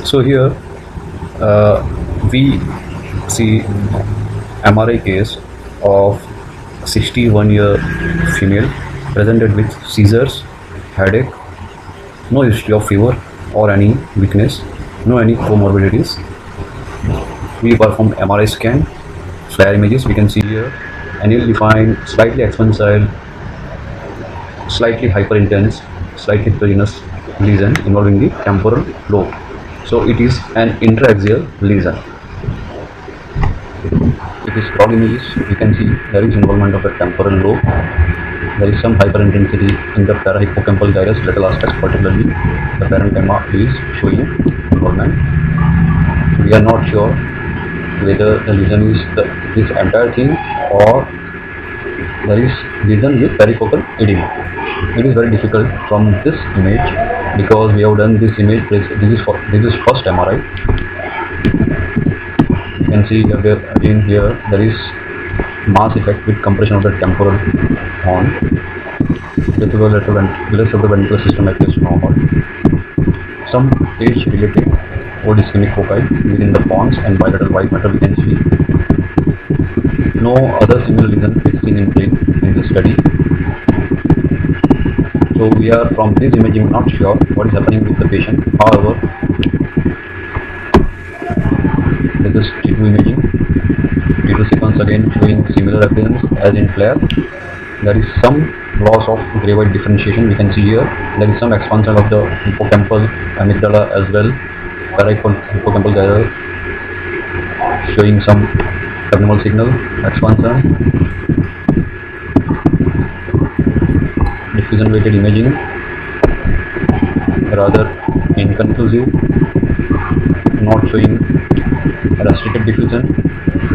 So here we see MRI case of 61-year female presented with seizures, headache, no history of fever or any weakness, no any comorbidities. We perform MRI scan, flare images. We can see here annual defined, slightly expansile, slightly hyperintense, slightly heterogeneous lesion involving the temporal lobe. So it is an intraaxial lesion. It is log images. We can see there is involvement of the temporal lobe. There is some hyperintensity in the parahippocampal gyrus lateral aspects, particularly the parenchyma is showing involvement. We are not sure whether the lesion is this entire thing or there is lesion with perifocal edema. It is very difficult from this image because we have done this image. This is first MRI. You can see again here there is mass effect with compression of the temporal horn. Rest of the ventricular system appears normal. Some age-related old ischemic foci within the pons and bilateral white matter we can see. No other similar lesion is seen in brain in this study. So we are from this imaging not sure what is happening with the patient. However, this is T2 imaging. T2 sequence again showing similar appearance as in flare. There is some loss of gray-white differentiation. We can see here there is some expansion of the hippocampal amygdala as well. Parahippocampal gyrus showing some abnormal signal expansion. Diffusion weighted imaging rather inconclusive, not showing restricted diffusion.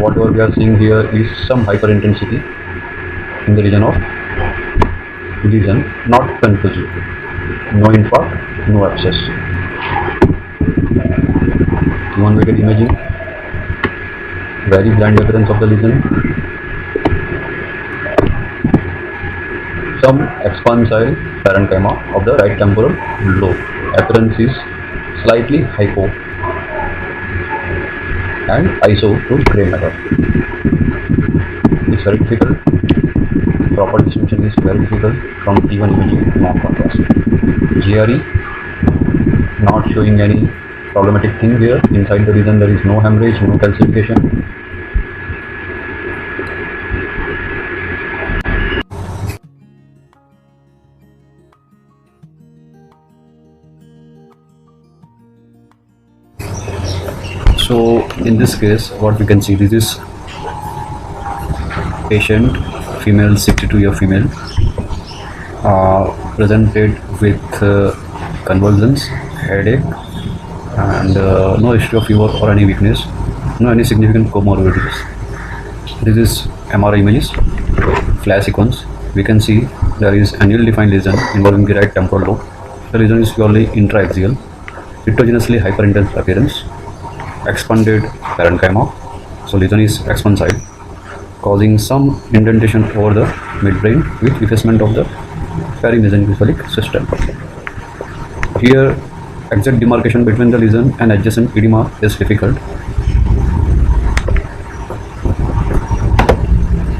Whatever we are seeing here is some hyperintensity in the region of lesion, not conclusive. No infarct, no abscess. One weighted imaging, very bland appearance of the lesion. Some expansile parenchyma of the right temporal lobe. Appearance is slightly hypo and iso to gray matter. It's very difficult. Proper distinction is very difficult from T1 imaging non-contrast. GRE not showing any problematic thing here. Inside the region there is no hemorrhage, no calcification. So in this case what we can see, this is patient, female, 62-year female, presented with convulsions, headache and no history of fever or any weakness, no any significant comorbidities. This is MRI images, flare sequence. We can see there is annual defined lesion involving the right temporal lobe. The lesion is purely intraaxial, heterogeneously hyperintense appearance, expanded parenchyma, so lesion is expansile, causing some indentation over the midbrain with effacement of the perimesencephalic system. Here, exact demarcation between the lesion and adjacent edema is difficult.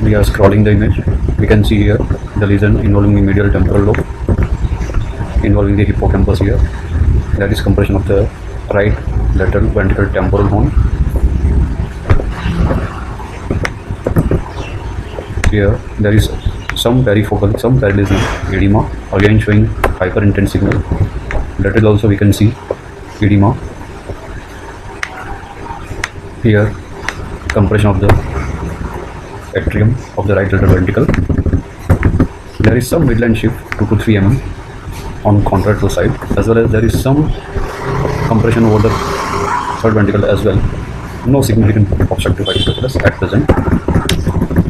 We are scrolling the image. We can see here the lesion involving the medial temporal lobe, involving the hippocampus here. That is compression of the right lateral ventricular temporal horn. Here there is some perifocal, some paralysis edema, again showing hyperintense signal. Lateral also we can see edema. Here compression of the atrium of the right lateral ventricle. There is some midline shift 2 to 3 mm on contralateral side, as well as there is some compression over the third ventricle as well. No significant obstructive hyperplus at present.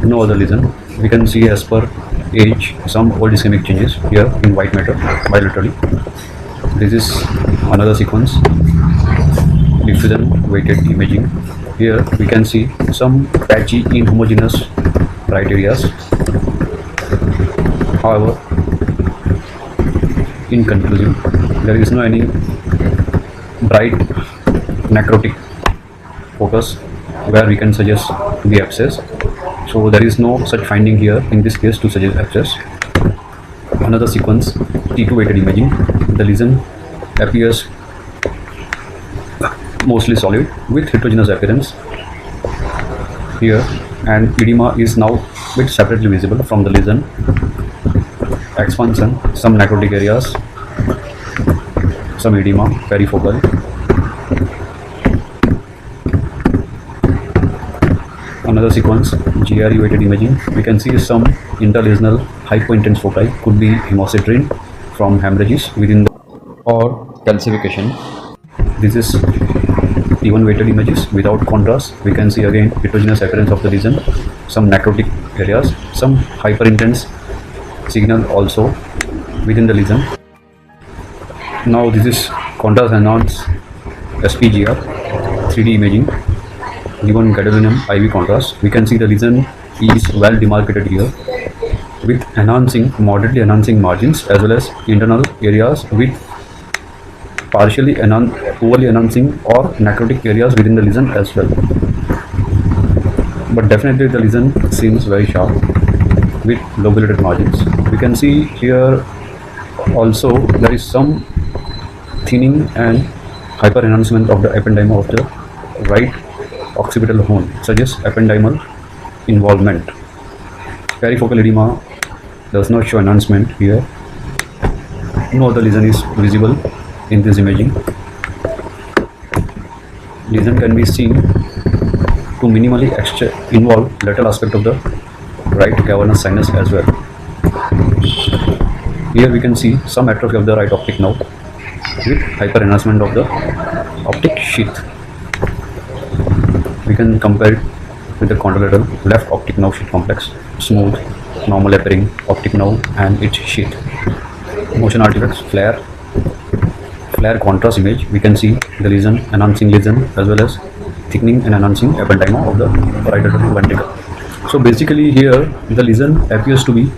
No other lesion. We can see as per age some old ischemic changes here in white matter bilaterally. This is another sequence, diffusion weighted imaging. Here we can see some patchy inhomogeneous right areas. However, inconclusive. There is no any bright necrotic focus where we can suggest to be abscess. So there is no such finding here in this case to suggest abscess. Another sequence, T2 weighted imaging. The lesion appears mostly solid with heterogeneous appearance here, and edema is now bit separately visible from the lesion. Expansion, some necrotic areas, some edema, perifocal. Another sequence, GRE weighted imaging. We can see some interlesional hypointense foci, could be hemosiderin from hemorrhages within the or calcification. This is T1 weighted images without contrast. We can see again heterogeneous appearance of the lesion, some necrotic areas, some hyperintense signal also within the lesion. Now this is contrast enhanced SPGR 3D imaging given gadolinium IV contrast. We can see the lesion is well demarcated here with moderately enhancing margins as well as internal areas with partially overly enhancing or necrotic areas within the lesion as well. But definitely the lesion seems very sharp with lobulated margins. We can see here also there is some thinning and hyper enhancement of the ependyma of the right occipital horn, suggests ependymal involvement. Perifocal edema does not show enhancement here. No other lesion is visible in this imaging. Lesion can be seen to minimally involve lateral aspect of the right cavernous sinus as well. Here we can see some atrophy of the right optic nerve with hyper enhancement of the optic sheath. We can compare it with the contralateral left optic nerve sheath complex, smooth, normal appearing optic nerve and its sheath. Motion artifacts, flare contrast image. We can see the lesion, enhancing lesion as well as thickening and enhancing ependyma of the right atrial ventricle. So basically here the lesion appears to be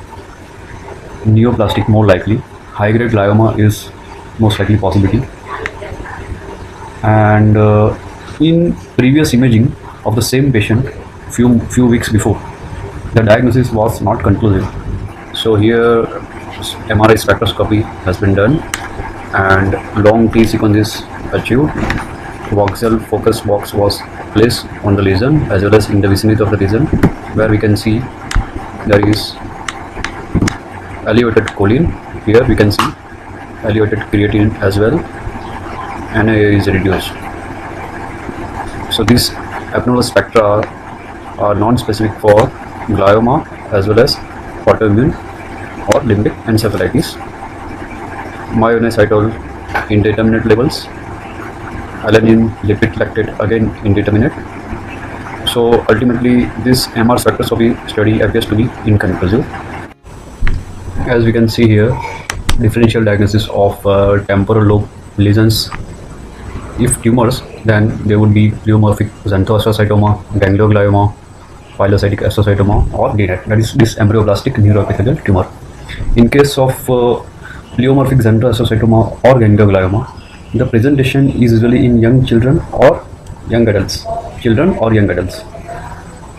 neoplastic more likely. High grade glioma is most likely possibility. And in previous imaging of the same patient few weeks before, the diagnosis was not conclusive. So here MRI spectroscopy has been done and long T sequence is achieved. Voxel focus box was placed on the lesion as well as in the vicinity of the lesion, where we can see there is elevated choline. Here we can see elevated creatinine as well. NIA is reduced. So these abnormal spectra are non-specific for glioma as well as autoimmune or limbic encephalitis. Myoinositol indeterminate levels, alanine lipid lactate again indeterminate. So ultimately this MR spectroscopy study appears to be inconclusive. As we can see here, differential diagnosis of temporal lobe lesions. If tumors, then there would be pleomorphic xanthoastrocytoma, ganglioglioma, pilocytic astrocytoma or DNET, that is this embryoblastic neuroepithelial tumor. In case of pleomorphic xanthoastrocytoma or ganglioglioma, the presentation is usually in young children or young adults.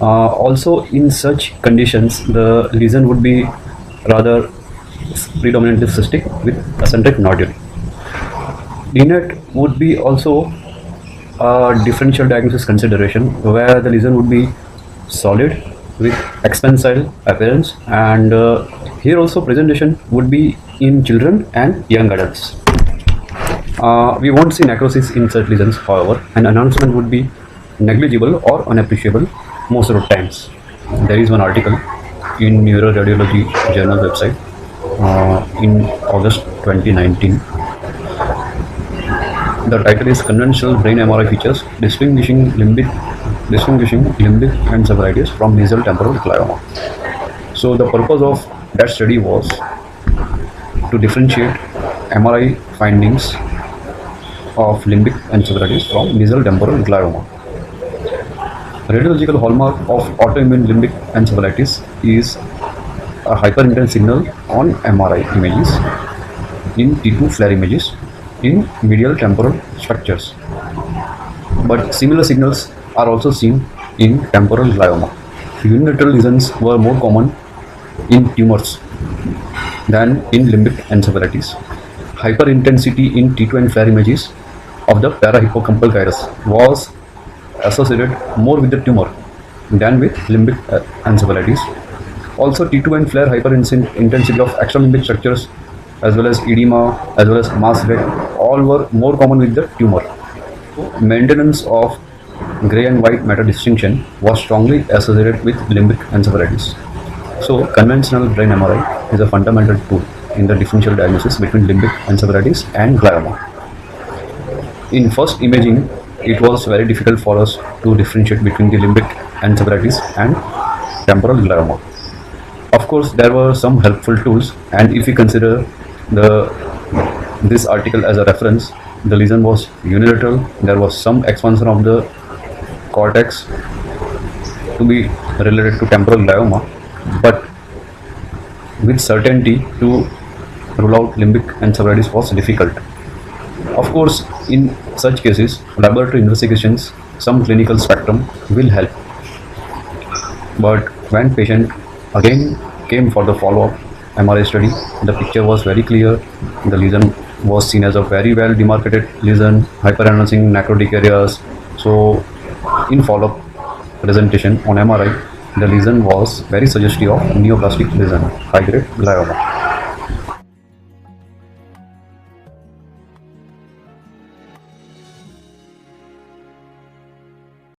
Also in such conditions, the lesion would be rather predominantly cystic with eccentric nodule. DNET would be also a differential diagnosis consideration, where the lesion would be solid with expansile appearance, and here also presentation would be in children and young adults. We won't see necrosis in such lesions, however, and enhancement would be negligible or unappreciable most of the times. There is one article in Neuroradiology Journal website in August 2019. The title is Conventional Brain MRI Features Distinguishing Limbic Encephalitis from Mesial Temporal Glioma. So the purpose of that study was to differentiate MRI findings of limbic encephalitis from mesial temporal glioma. Radiological hallmark of autoimmune limbic encephalitis is a hyperintense signal on MRI images, in T2 flare images, in medial temporal structures. but similar signals are also seen in temporal glioma. Unilateral lesions were more common in tumors than in limbic encephalitis. Hyperintensity in T2 and flare images of the parahippocampal gyrus was associated more with the tumor than with limbic encephalitis. Also, T2 and flare hyperintensity of extralimbic structures as well as edema as well as mass effect all were more common with the tumor. Maintenance of gray and white matter distinction was strongly associated with limbic encephalitis. So, conventional brain MRI is a fundamental tool in the differential diagnosis between limbic encephalitis and glioma. In first imaging, it was very difficult for us to differentiate between the limbic encephalitis and temporal glioma. Of course, there were some helpful tools, and if we consider this article as a reference, the lesion was unilateral. There was some expansion of the cortex to be related to temporal glioma, but with certainty to rule out limbic encephalitis was difficult. Of course, in such cases, laboratory investigations, some clinical spectrum will help. But when patient again came for the follow-up MRI study, the picture was very clear. The lesion was seen as a very well demarcated lesion, hyperenhancing necrotic areas. So, in follow-up presentation on MRI, the lesion was very suggestive of neoplastic lesion, high-grade glioma.